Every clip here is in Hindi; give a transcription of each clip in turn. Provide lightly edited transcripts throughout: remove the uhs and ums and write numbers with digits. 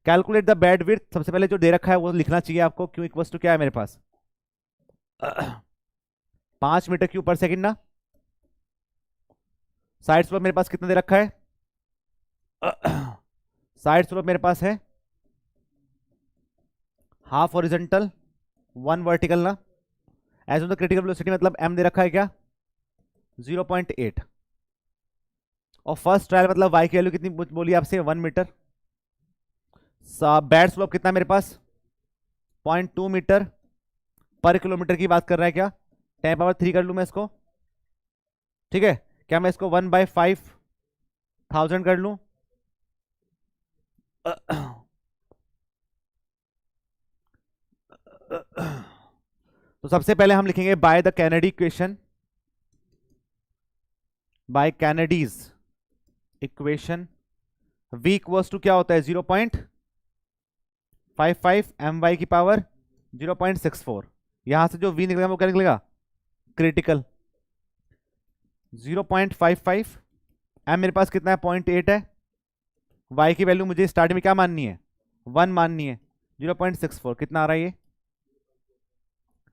कैलकुलेट द बैंड विड्थ, सबसे पहले जो दे रखा है वो लिखना चाहिए आपको। क्यू इक्वल्स टू क्या है मेरे पास 5 मीटर क्यूब पर सेकंड ना। साइड स्लोप मेरे पास कितना दे रखा है साइड स्लोप मेरे पास है हाफ हॉरिजॉन्टल 1 वर्टिकल ना। As on the critical velocity मतलब m दे रखा है क्या 0.8। और फर्स्ट ट्रायल मतलब y की वैल्यू कितनी बोली आपसे 1 मीटर। बैड स्लोप कितना मेरे पास 0.2 मीटर पर किलोमीटर की बात कर रहा है क्या। 10⁻³ कर लूं मैं इसको, ठीक है। क्या मैं इसको 1/5000 कर लूं तो सबसे पहले हम लिखेंगे by the Kennedy equation, by Kennedy's equation v equals to क्या होता है 0.55 my की पावर 0.64। यहां से जो v निकलेगा वो क्या निकलेगा क्रिटिकल 0.55। m मेरे पास कितना है 0.8 है। y की वैल्यू मुझे स्टार्ट में क्या माननी है 1 माननी है। 0.64 कितना आ रहा है ये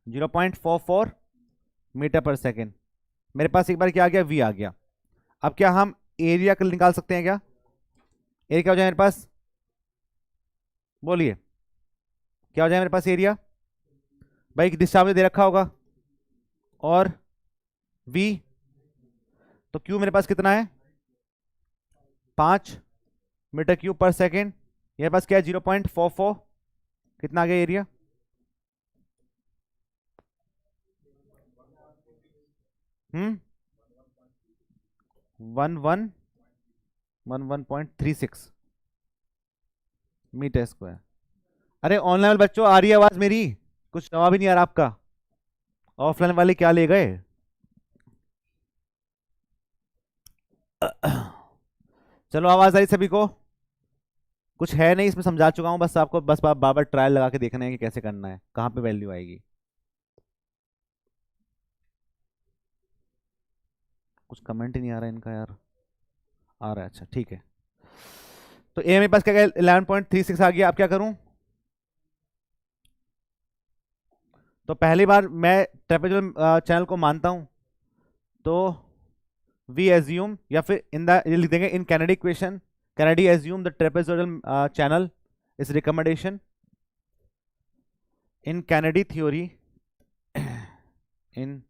0.44 मीटर पर सेकेंड। मेरे पास एक बार क्या आ गया v आ गया। अब क्या हम एरिया निकाल सकते हैं क्या। एरिया क्या हो जाए मेरे पास बोलिए क्या हो जाए मेरे पास एरिया। भाई दिशा में दे रखा होगा और v तो q मेरे पास कितना है 5 मीटर क्यूब पर सेकेंड। मेरे पास क्या है 0.44 कितना आ गया एरिया 1136 मीटर स्क्वायर। अरे ऑनलाइन वाले बच्चों आ रही है आवाज मेरी, कुछ जवाब ही नहीं आ रहा आपका। ऑफलाइन वाले क्या ले गए चलो आवाज आई सभी को। कुछ है नहीं इसमें, समझा चुका हूं, बस आपको बस बार बार ट्रायल लगा के देखना है कि कैसे करना है, कहां पे वैल्यू आएगी। कुछ कमेंट ही नहीं आ रहा है इनका यार, आ रहा है अच्छा ठीक है। तो ए मेरे पास क्या गया 11.36 आ गया। अब क्या करूं तो पहली बार मैं ट्रेपेजोइडल चैनल को मानता हूं तो वी एज्यूम या फिर इन द लिख देंगे in Kennedy equation Kennedy assume the trapezoidal channel is recommendation in Kennedy theory in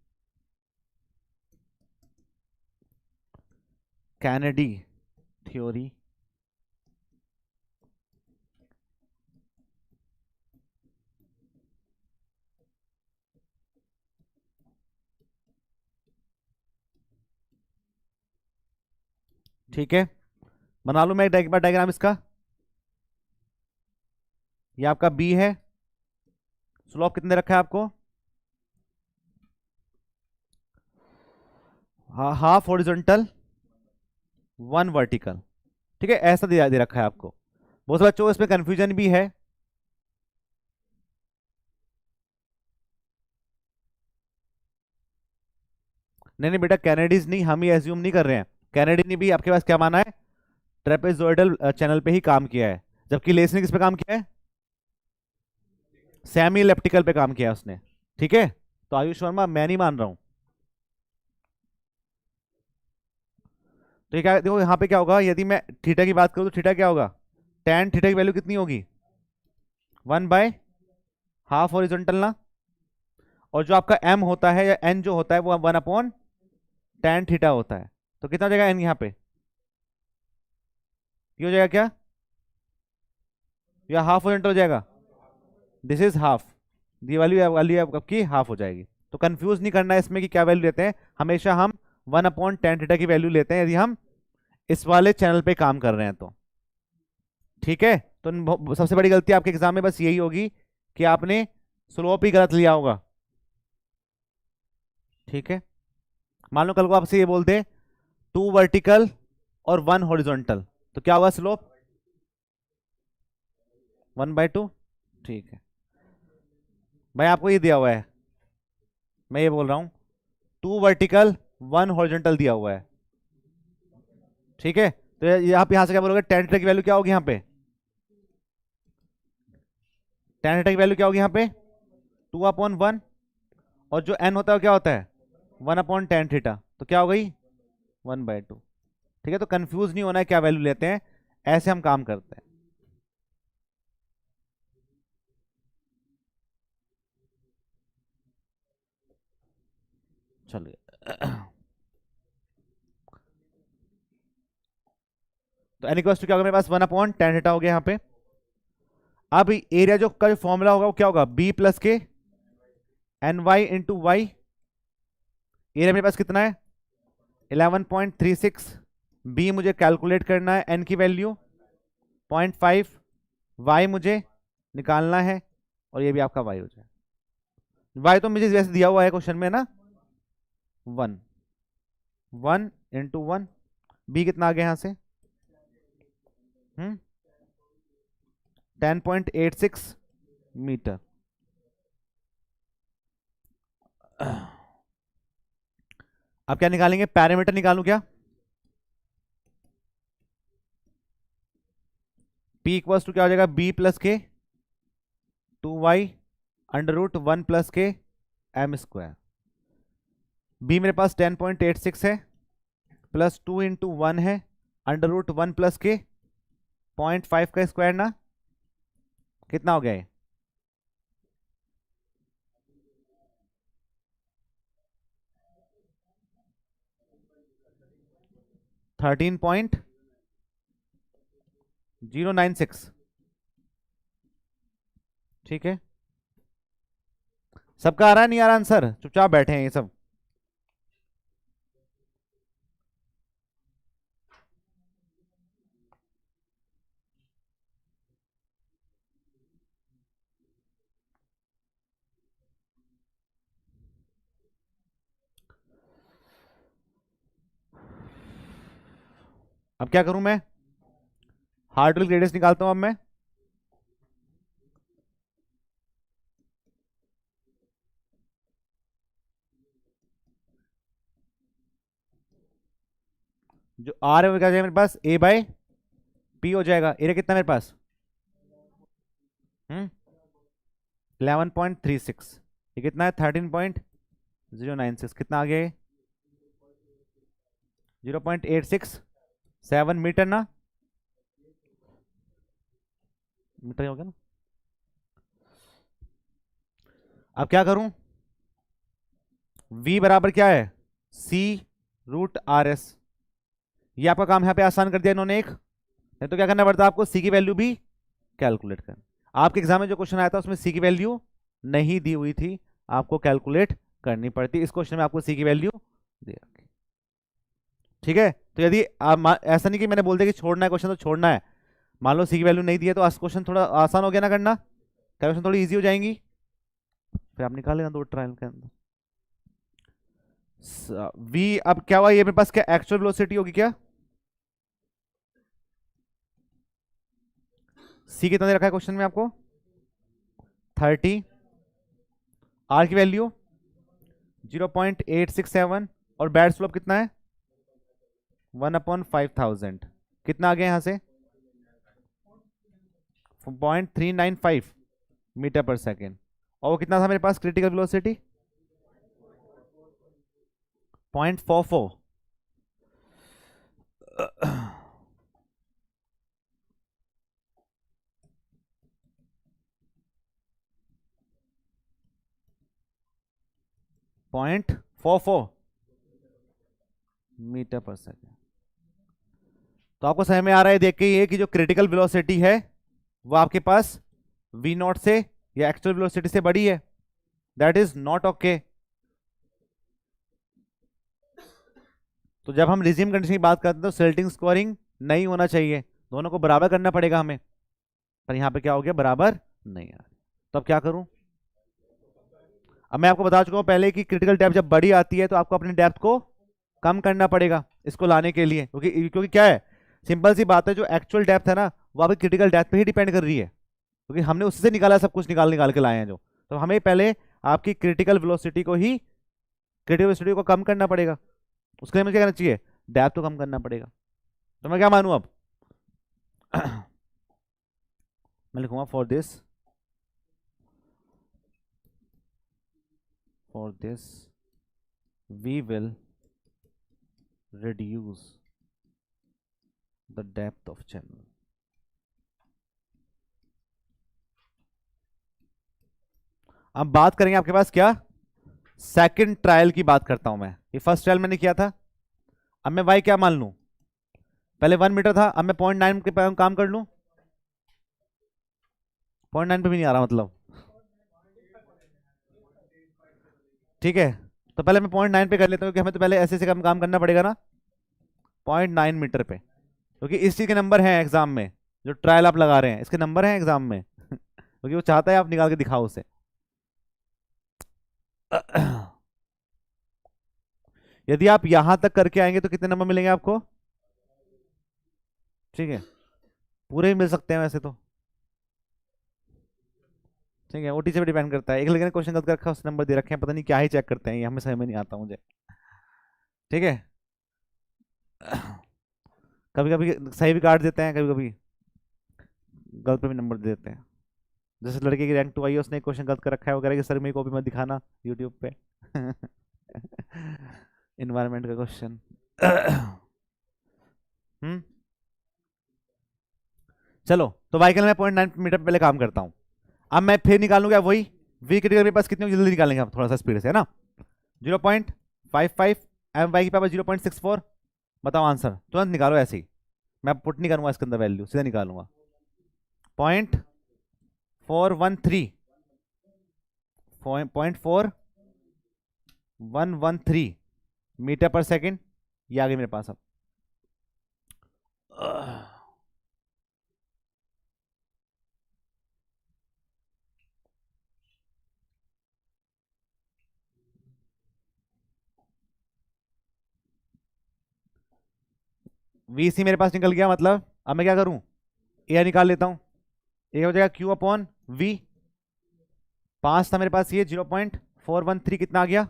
Kennedy theory ठीक है। बना लूं मैं एक बार डायग्राम इसका। ये आपका बी है, स्लोप कितने रखा है आपको हाफ हॉरिजॉन्टल 1 वर्टिकल, ठीक है। ऐसा दे रखा है आपको। बहुत से बच्चों को इसमें कंफ्यूजन भी है। नहीं नहीं बेटा कैनेडीज नहीं, हम ही एज्यूम नहीं कर रहे हैं। कैनेडी ने भी आपके पास क्या माना है ट्रेपेजोइडल चैनल पे ही काम किया है, जबकि लेस ने किस पे काम किया है सेमी इलेप्टिकल पे काम किया है उसने, ठीक है। तो आयुष वर्मा मैं नहीं मान रहा हूं। तो ये क्या देखो यहाँ पे क्या होगा, यदि मैं थीटा की बात करूं तो थीटा क्या होगा tan थीटा की वैल्यू कितनी होगी 1/हाफ हॉरिजॉन्टल ना। और जो आपका m होता है या n जो होता है वो 1/tan थीटा होता है। तो कितना हो जाएगा n यहाँ पे ये हो जाएगा क्या या हाफ हॉरिजॉन्टल हो जाएगा दिस इज हाफ। ये वाली आपकी हाफ हो जाएगी। तो कंफ्यूज नहीं करना है इसमें कि क्या वैल्यू लेते हैं, हमेशा हम 1/tan थीटा की वैल्यू लेते हैं यदि हम इस वाले चैनल पे काम कर रहे हैं तो, ठीक है। तो सबसे बड़ी गलती आपके एग्जाम में बस यही होगी कि आपने स्लोप ही गलत लिया होगा, ठीक है। मान लो कल को आपसे ये बोलते 2 वर्टिकल और 1 हॉरिजॉन्टल तो क्या होगा स्लोप 1/2, ठीक है। भाई आपको ये दिया हुआ है, मैं ये बोल रहा हूं 2 वर्टिकल 1 हॉरिजॉन्टल दिया हुआ है, ठीक है। तो आप यहां से क्या बोलोगे tan थीटा की वैल्यू क्या होगी यहाँ पे tan थीटा की वैल्यू क्या होगी यहाँ पे 2/1, और जो n होता है वो क्या होता है 1/tan थीटा, तो क्या हो गई 1/2। ठीक है, तो कंफ्यूज नहीं होना है क्या वैल्यू लेते हैं, ऐसे हम काम करते हैं। चलिए तो n इक्वल्स टू क्या होगा मेरे पास 1/tan थीटा हो गया यहाँ पे। अब एरिया जो का जो फॉर्मूला होगा वो क्या होगा b प्लस के N Y into Y. Area मेरे पास कितना है 11.36। b मुझे कैलकुलेट करना है n की वैल्यू 0.5, y मुझे निकालना है, और ये भी आपका y हो जाए। y तो मुझे जैसे दिया हुआ है क्वेश्चन में ना 1 इंटू 1, b कितना आ गया यहां से 10.86 मीटर। अब क्या निकालेंगे, पैरामीटर निकालूं क्या, p इक्वल्स टू क्या हो जाएगा b प्लस के 2y अंडर रूट 1 प्लस के m स्क्वायर। b मेरे पास 10.86 है, प्लस 2 इंटू 1 है अंडर रूट 1 प्लस के 0.5 का स्क्वायर ना, कितना हो गया ये 13.096। ठीक है, सबका आ रहा है नहीं आ रहा आंसर, चुपचाप बैठे हैं ये सब। अब क्या करूं मैं, हार्ड रूल ग्रेडियंस निकालता हूं अब मैं। जो आर है वो क्या हो जाएगा मेरे पास a बाय पी हो जाएगा। एरिया कितना मेरे पास 11.36, ये कितना है 13.096, कितना आ गया ये 0.867 मीटर ना, मीटर हो गया ना। अब क्या करूं, v बराबर क्या है c रूट आर एस। ये आपका काम यहाँ पे आसान कर दिया इन्होंने एक, नहीं तो क्या करना पड़ता आपको c की वैल्यू भी कैलकुलेट करना। आपके एग्जाम में जो क्वेश्चन आया था उसमें c की वैल्यू नहीं दी हुई थी, आपको कैलकुलेट करनी पड़ती। इस क्वेश्चन में आपको c की वैल्यू दे रखी। ठीक है, तो यदि आप ऐसा नहीं कि मैंने बोल दिया कि छोड़ना है क्वेश्चन तो छोड़ना है, मान लो सी की वैल्यू नहीं दी है तो क्वेश्चन थोड़ा आसान हो गया ना करना, कैलकुलेशन थोड़ी इजी हो जाएंगी, फिर आप निकाल लेना दो ट्रायल के अंदर। v अब क्या हुआ, ये मेरे पास क्या एक्चुअल वेलोसिटी होगी क्या, c कितना दे रखा है क्वेश्चन में आपको 30, r की वैल्यू 0.867, और बैड स्लोप कितना है 1/5000, कितना आ गया यहां से 0.395 मीटर पर सेकेंड। और वो कितना था मेरे पास क्रिटिकल वेलोसिटी 0.44। 0.44 मीटर पर सेकेंड। तो आपको समझ में आ रहा है देख के ये कि जो क्रिटिकल वेलोसिटी है वो आपके पास v नॉट से या एक्चुअल वेलोसिटी से बड़ी है, दैट इज नॉट ओके। तो जब हम रिज्यूम कंडीशन की बात करते हैं तो सिल्टिंग स्कोरिंग नहीं होना चाहिए, दोनों को बराबर करना पड़ेगा हमें, पर यहां पे क्या हो गया बराबर नहीं आ रहा। तो अब क्या करूं, अब मैं आपको बता चुका हूं पहले कि क्रिटिकल डेप्थ जब बड़ी आती है तो आपको अपनी डेप्थ को कम करना पड़ेगा इसको लाने के लिए, क्योंकि क्या है सिंपल सी बात है, जो एक्चुअल डेप्थ है ना वो आपकी क्रिटिकल डेप्थ पे ही डिपेंड कर रही है, क्योंकि हमने उससे निकाला सब कुछ निकाल निकाल के लाए हैं जो, तो हमें पहले आपकी क्रिटिकल वेलोसिटी को ही क्रिटिकल वेलोसिटी को कम करना पड़ेगा, उसके लिए मुझे क्या करना चाहिए डेप्थ को कम करना पड़ेगा। तो मैं क्या मानूं अब मैं लिखूंगा for this For this we will reduce the depth of channel. अब बात करेंगे आपके पास क्या, सेकंड ट्रायल की बात करता हूं मैं। ये फर्स्ट ट्रायल मैंने किया था, अब मैं y क्या मान लूं, पहले 1 मीटर था, अब मैं 0.9 के पे काम कर लूं। 0.9 पे भी नहीं आ रहा मतलब, ठीक है। तो पहले मैं 0.9 पे कर लेता हूँ, क्योंकि हमें तो पहले ऐसे काम करना पड़ेगा ना 0.9 मीटर पे, क्योंकि इस चीज के नंबर हैं एग्जाम में। जो ट्रायल आप लगा रहे हैं इसके नंबर हैं एग्जाम में क्योंकि वो चाहता है आप निकाल के दिखाओ उसे यदि आप यहां तक करके आएंगे तो कितने नंबर मिलेंगे आपको, ठीक है, पूरे ही मिल सकते हैं वैसे तो, ठीक है। ओटी से भी डिपेंड करता है, एक लड़के ने क्वेश्चन गलत कर रखा है, उस नंबर दे रखे हैं, पता नहीं क्या ही चेक करते हैं ये, हमें समझ में नहीं आता मुझे, ठीक है। कभी कभी सही भी काट देते हैं, कभी कभी गलत पे भी नंबर दे देते हैं। जैसे लड़के की रैंक 2 आई है, उसने क्वेश्चन गलत कर रखा है, वो कह रहा है कि सर मेरी कॉपी मत दिखाना यूट्यूब पे इन्वायरमेंट का क्वेश्चन हम्म, चलो तो वाई के लिए मैं 0.9 मीटर पे पहले काम करता हूँ। अब मैं फिर निकालूंगा वही वी क्रिटिकल, मेरे पास कितनी जल्दी निकालेंगे हम थोड़ा सा स्पीड से, है ना। 0.55 एम वाई की पावर 0.64, बताओ आंसर, तुरंत निकालो ऐसे ही, मैं पुट नहीं करूंगा इसके अंदर वैल्यू, सीधा निकालूंगा। 0.413 0.4113 मीटर पर सेकेंड, ये आ गई मेरे पास अब। वी सी मेरे पास निकल गया, मतलब अब मैं क्या करूं, ए निकाल लेता हूं, ए हो जाएगा क्यू अपॉन वी, 5 था मेरे पास, ये 0.413 कितना आ गया,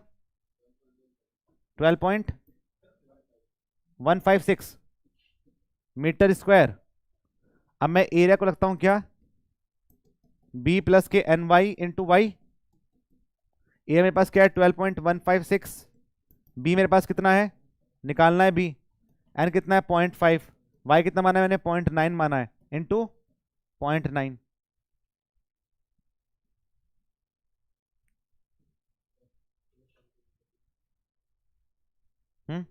12.156 मीटर स्क्वायर। अब मैं एरिया को रखता हूं क्या, बी प्लस के एन वाई इंटू वाई, ए मेरे पास क्या है 12.156, बी मेरे पास कितना है, निकालना है बी, एन कितना है 0.5, वाई कितना माना है मैंने 0.9 माना है, इंटू 0.9, हम्म,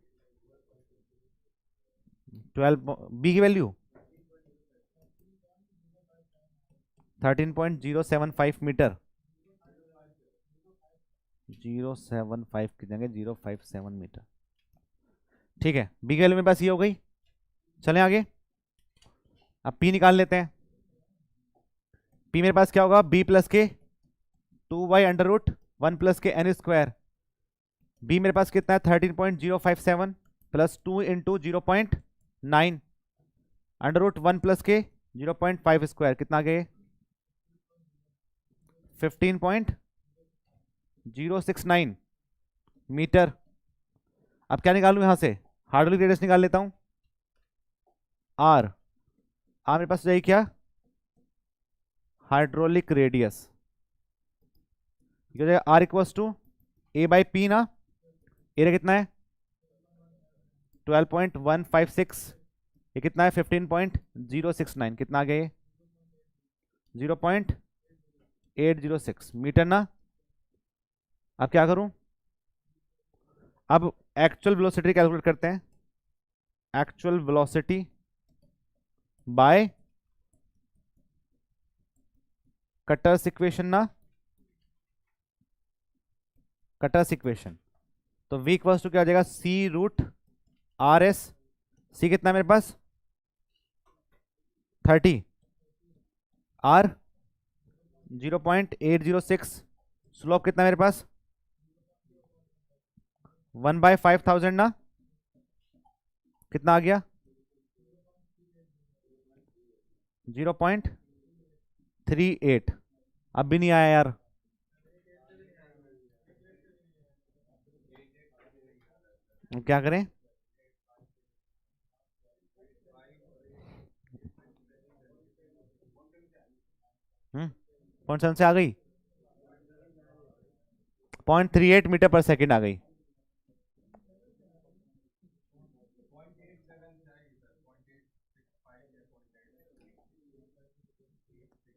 12 बी की वैल्यू 13.075 मीटर, 075 की जगह 057 मीटर, ठीक है। बी की वैल्यू मेरे पास ये हो गई, चलें आगे। अब पी निकाल लेते हैं, पी मेरे पास क्या होगा, बी प्लस के 2y अंडर रूट 1 प्लस के एन स्क्वायर, बी मेरे पास कितना है 13.057 plus 2 into 0.9 under root 1 plus के 0.5 स्क्वायर, कितना गए 15.069 मीटर। अब क्या निकालूं यहां से, हार्डली रेडियस निकाल लेता हूं, आर, आर मेरे पास जाइए क्या, हाइड्रोलिक रेडियस, हो जाएगा R equals to A by P ना, एरिया कितना है 12.156, ये कितना है 15.069, कितना आ गया 0.806 मीटर ना। अब क्या करूं, अब एक्चुअल वेलोसिटी कैलकुलेट करते हैं, actual velocity bye cutters equation ना, कटर्स इक्वेशन, तो v इक्वल्स टू क्या हो जाएगा सी रूट आर एस, सी कितना है मेरे पास 30, आर 0.806, स्लोप कितना है मेरे पास 1/5000 ना, कितना आ गया 0.38, अब भी नहीं आया यार, क्या करें, कौन सा से आ गई, 0.38 मीटर पर सेकेंड आ गई।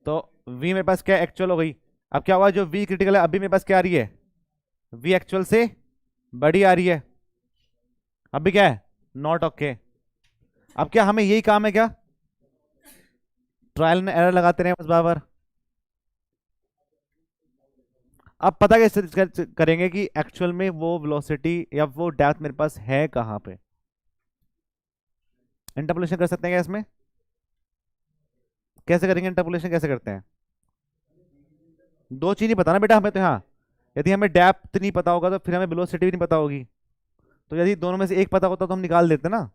तो v मेरे पास क्या एक्चुअल हो गई। अब क्या हुआ, जो v क्रिटिकल है अभी मेरे पास क्या आ रही है, v एक्चुअल से बड़ी आ रही है। अभी क्या है, नॉट ओके। अब क्या हमें यही काम है क्या, ट्रायल एंड एरर लगाते रहे बस बार बार। अब पता कैसे करेंगे कि एक्चुअल में वो वेलोसिटी या वो डेप्थ मेरे पास है कहां पे। इंटरपोलेशन कर सकते हैं क्या इसमें, कैसे करेंगे इंटरपोलेशन, कैसे करते हैं। दो चीज नहीं पता ना बेटा हमें, तो हाँ यदि हमें डेप्थ नहीं पता होगा तो फिर हमें वेलोसिटी भी नहीं पता होगी। तो यदि दोनों में से एक पता होता तो हम निकाल देते ना।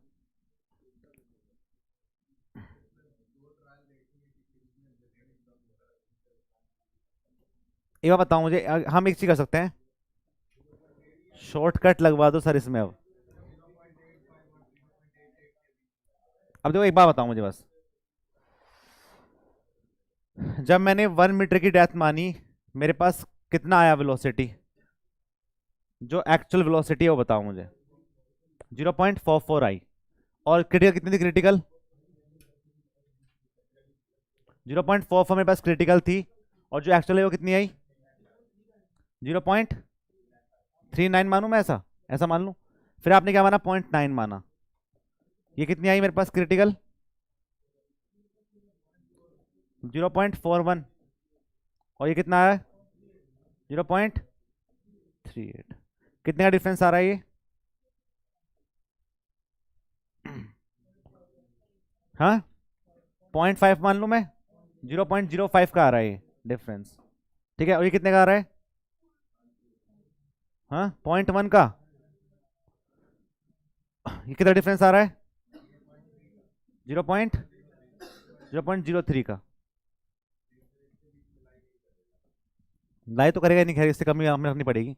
एक बार बताओ मुझे, हम एक चीज कर सकते हैं, शॉर्टकट लगवा दो सर इसमें। अब देखो एक बात बताओ मुझे बस, जब मैंने 1 मीटर की डेप्थ मानी मेरे पास कितना आया वेलोसिटी, जो एक्चुअल वेलोसिटी है वो बताओ मुझे। 0.44 आई। और क्रिटिकल कितनी थी, क्रिटिकल 0.44 मेरे पास क्रिटिकल थी। और जो एक्चुअल है वो कितनी आई, 0.39 मानूं मैं, ऐसा ऐसा मान लूं। फिर आपने क्या माना, 0.9 माना। ये कितनी आई मेरे पास क्रिटिकल, 0.41। और ये कितना आया, 0.38। कितने का डिफरेंस आ रहा है ये, हाँ 0.5 मान लूं मैं, 0.05 का आ रहा है ये डिफरेंस। ठीक है, और ये कितने का आ रहा है, हाँ 0.1 का। ये कितना डिफरेंस आ रहा है, 0.03 का। लाई तो करेगा नहीं, खैर इससे कमी हमें रखनी पड़ेगी।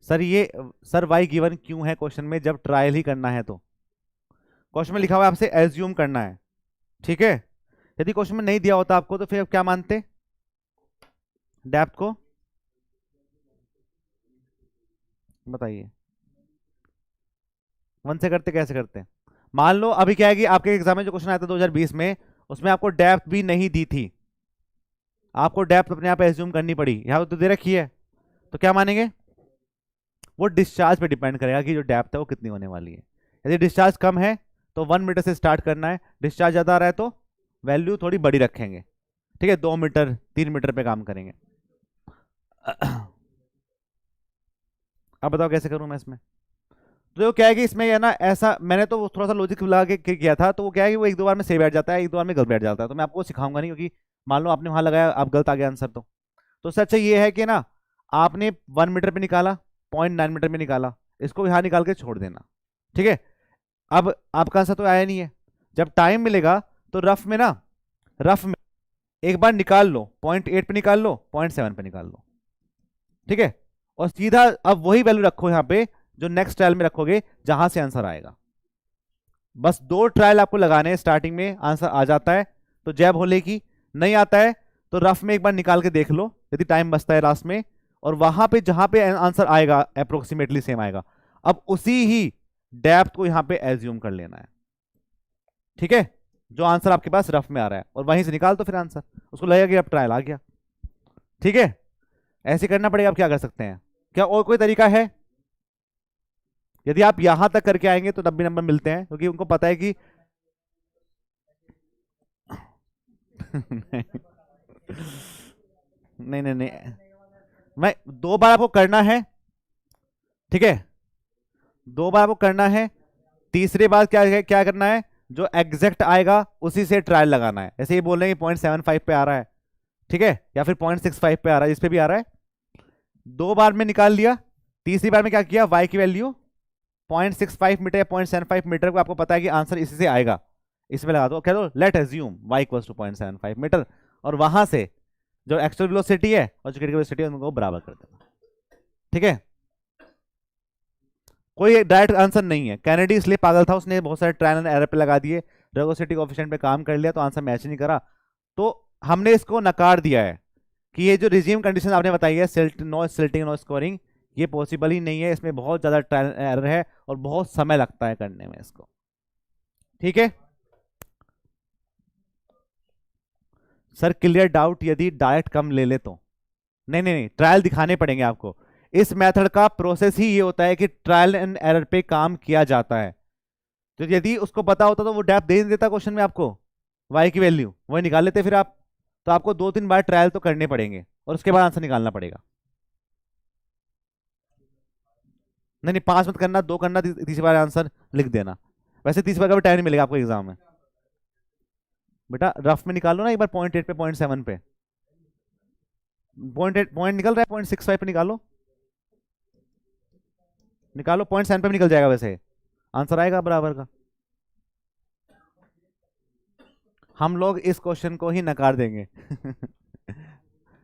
सर ये सर वाई गिवन क्यों है क्वेश्चन में, जब ट्रायल ही करना है तो। क्वेश्चन में लिखा हुआ है आपसे एज्यूम करना है, ठीक है। यदि क्वेश्चन में नहीं दिया होता आपको तो फिर आप क्या मानते, डेप्थ को बताइए। वन से करते कैसे करते हैं। मान लो अभी क्या है कि आपके एग्जाम में जो क्वेश्चन आया था 2020 में, उसमें आपको डेप्थ भी नहीं दी थी, आपको डेप्थ अपने आप एज्यूम करनी पड़ी। यहां तो दे रखी है, तो क्या मानेंगे, वो डिस्चार्ज पे डिपेंड करेगा कि जो डेप्थ है वो कितनी होने वाली है। यदि डिस्चार्ज कम है तो 1 मीटर से स्टार्ट करना है, डिस्चार्ज ज्यादा आ रहा है तो वैल्यू थोड़ी बड़ी रखेंगे, ठीक है, 2 मीटर 3 मीटर पे काम करेंगे। अब बताओ कैसे करूं मैं इसमें। तो वो क्या है कि इसमें है ना, ऐसा मैंने तो थोड़ा सा लॉजिक लगा के किया था, तो वो क्या है कि वो एक दो बार में सही बैठ जाता है, एक दो बार में गलत बैठ जाता है। तो मैं आपको सिखाऊंगा नहीं, क्योंकि मान लो आपने वहां लगाया आप गलत आ गया आंसर। तो उससे अच्छा ये है कि ना, आपने 1 मीटर पे निकाला, 0.9 मीटर में निकाला, इसको यहाँ निकाल के छोड़ देना, ठीक है। अब आपका आंसर तो आया नहीं है, जब टाइम मिलेगा तो रफ में ना, रफ में एक बार निकाल लो, 0.8 पे निकाल लो, 0.7 पे निकाल लो, ठीक है। और सीधा अब वही वैल्यू रखो यहाँ पे जो नेक्स्ट ट्रायल में रखोगे, जहां से आंसर आएगा। बस 2 ट्रायल आपको लगाने हैं, स्टार्टिंग में आंसर आ जाता है तो जैब हो लेगी, नहीं आता है तो रफ में एक बार निकाल के देख लो यदि टाइम बचता है लास्ट में, और वहां पे जहां पे आंसर आएगा अप्रोक्सीमेटली सेम आएगा। अब उसी ही डेप्थ को यहां पे एज्यूम कर लेना है, ठीक है, जो आंसर आपके पास रफ में आ रहा है, और वहीं से निकाल तो फिर आंसर, उसको लगेगा कि अब ट्रायल आ गया, ठीक है। ऐसे करना पड़ेगा। आप क्या कर सकते हैं, क्या और कोई तरीका है। यदि आप यहां तक करके आएंगे तो तब भी नंबर मिलते हैं, क्योंकि उनको पता है कि नहीं नहीं नहीं, मैं 2 बार आपको करना है, ठीक है, 2 बार आपको करना है। तीसरी बार क्या है, क्या करना है, जो एग्जैक्ट आएगा उसी से ट्रायल लगाना है। जैसे ये बोल रहे हैं 0.75 पे आ रहा है, ठीक है, या फिर 0.65 पे आ रहा है, इस पे भी आ रहा है। 2 बार में निकाल लिया, तीसरी बार में क्या किया, y की वैल्यू 0.65 मीटर या 0.75 मीटर को आपको पता है कि आंसर इसी से आएगा, इसमें लगा दो, कह दो let assume y equals to 0.75 metre, और वहां से जो एक्चुअल वेलोसिटी है और जो क्रिटिकल वेलोसिटी है उनको बराबर कर देना, ठीक है। कोई डायरेक्ट आंसर नहीं है। कैनेडी इसलिए पागल था, उसने बहुत सारे ट्रायल एंड एरर पे लगा दिए, रेगोसिटी कोएफिशिएंट पे काम कर लिया तो आंसर मैच नहीं करा, तो हमने इसको नकार दिया है कि ये जो रिजीम कंडीशन आपने बताई है, नो सिल्टिंग नो स्कोरिंग, ये पॉसिबल ही नहीं है, इसमें बहुत ज़्यादा ट्रायल एरर है और बहुत समय लगता है करने में इसको। ठीक है सर, क्लियर डाउट यदि डायरेक्ट कम ले ले तो? नहीं नहीं नहीं, ट्रायल दिखाने पड़ेंगे आपको। इस मेथड का प्रोसेस ही ये होता है कि ट्रायल एंड एरर पे काम किया जाता है। तो यदि उसको पता होता तो वो डेप्थ दे देता क्वेश्चन में आपको, वाई की वैल्यू वही निकाल लेते फिर आप। तो आपको 2-3 बार ट्रायल तो करने पड़ेंगे और उसके बाद आंसर निकालना पड़ेगा। नहीं नहीं, 5 मत करना, 2 करना, तीसरी बार आंसर लिख देना। वैसे तीसरी बार का भी टाइम नहीं मिलेगा आपको एग्जाम में। बेटा रफ में निकालो ना एक बार, 0.8 पे 0.7 पे, 0.8 पॉइंट निकल रहा है, 0.65 पे निकालो, निकालो 0.7 पे भी निकल जाएगा, वैसे आंसर आएगा बराबर का। हम लोग इस क्वेश्चन को ही नकार देंगे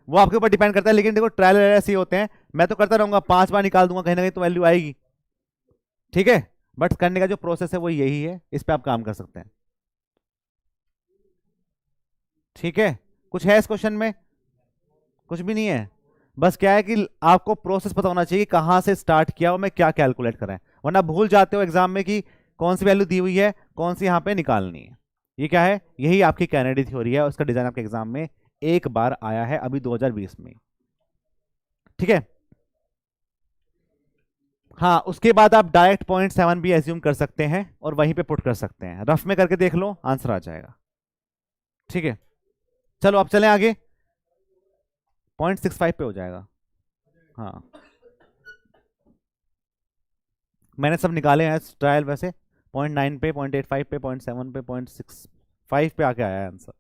वो आपके ऊपर डिपेंड करता है, लेकिन देखो ट्रायल ऐसे ही होते हैं, मैं तो करता रहूंगा, 5 बार निकाल दूंगा, कहीं ना कहीं तो वैल्यू आएगी। ठीक है, बट करने का जो प्रोसेस है वो यही है, इस पे आप काम कर सकते हैं। ठीक है, कुछ है इस क्वेश्चन में? कुछ भी नहीं है। बस क्या है कि आपको प्रोसेस पता होना चाहिए कहां से स्टार्ट किया और मैं क्या कैलकुलेट कर रहे हैं, वरना भूल जाते हो एग्जाम में कि कौन सी वैल्यू दी हुई है, कौन सी यहां पे निकालनी है। ये क्या है? यही आपकी कैनेडी थ्योरी है, उसका डिजाइन आपके एग्जाम में एक बार आया है अभी 2020 में। ठीक है, हाँ उसके बाद आप डायरेक्ट 0.7 भी एज्यूम कर सकते हैं और वहीं पे पुट कर सकते हैं, रफ में करके देख लो, आंसर आ जाएगा। ठीक है, चलो अब चलें आगे, 0.65 पे हो जाएगा। हाँ मैंने सब निकाले हैं ट्रायल, वैसे 0.9 पे, 0.85 पे, 0.7 पे, 0.65 पे आके आया है आंसर।